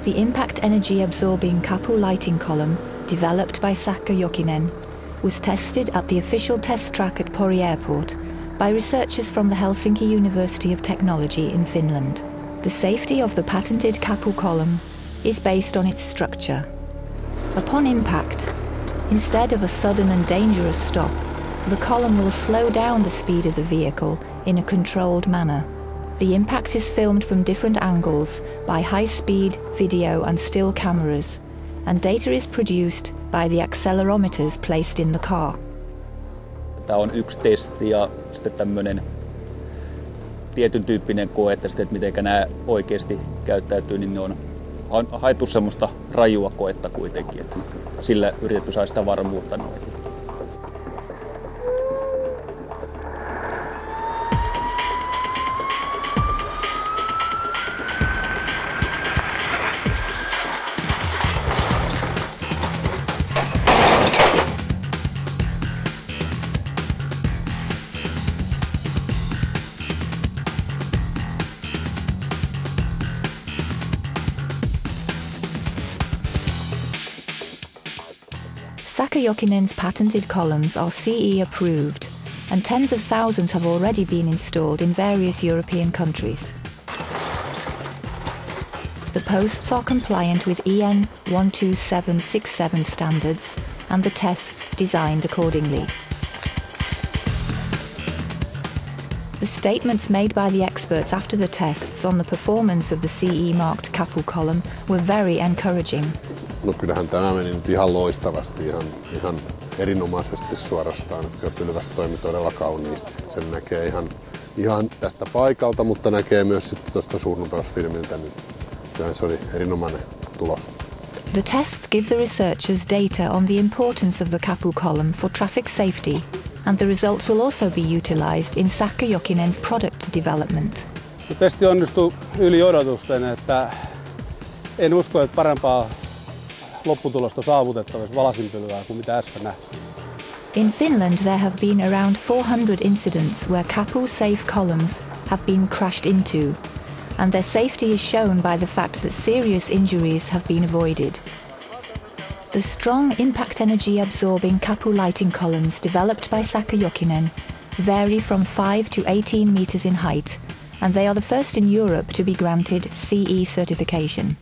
The impact energy absorbing Kapu lighting column, developed by Sakka Jokinen, was tested at the official test track at Pori Airport by researchers from the Helsinki University of Technology in Finland. The safety of the patented Kapu column is based on its structure. Upon impact, instead of a sudden and dangerous stop, the column will slow down the speed of the vehicle in a controlled manner. The impact is filmed from different angles by high-speed video and still cameras, and data is produced by the accelerometers placed in the car. Tämä on yksi testi ja sitten tämmöinen tietyn tyyppinen koe, että miten nämä oikeasti käyttäytyy, niin ne on haettu semmoista rajua koetta kuitenkin, että sillä yritetty saada sitä varmuutta. Sakka Jokinen's patented columns are CE approved, and tens of thousands have already been installed in various European countries. The posts are compliant with EN 12767 standards and the tests designed accordingly. The statements made by the experts after the tests on the performance of the CE-marked Kapu column were very encouraging. No kyllähän tämä meni nyt ihan loistavasti, ihan erinomaisesti suorastaan. Pylväs toimi todella kauniisti. Sen näkee ihan tästä paikalta, mutta näkee myös sitten tuosta suurnopeusfilmiltä. Niin kyllähän se oli erinomainen tulos. The tests give the researchers data on the importance of the Kapu column for traffic safety, and the results will also be utilised in Sakka Jokinen's product development. Testi onnistui yli odotusten, että en usko, että parempaa lopputulosta saavutettavissa valasinpylvää kuin mitä äsken nähtiin. In Finland there have been around 400 incidents where Kapu safe columns have been crashed into, and their safety is shown by the fact that serious injuries have been avoided. The strong impact energy absorbing Kapu lighting columns developed by Sakka Jokinen vary from 5 to 18 meters in height, and they are the first in Europe to be granted CE certification.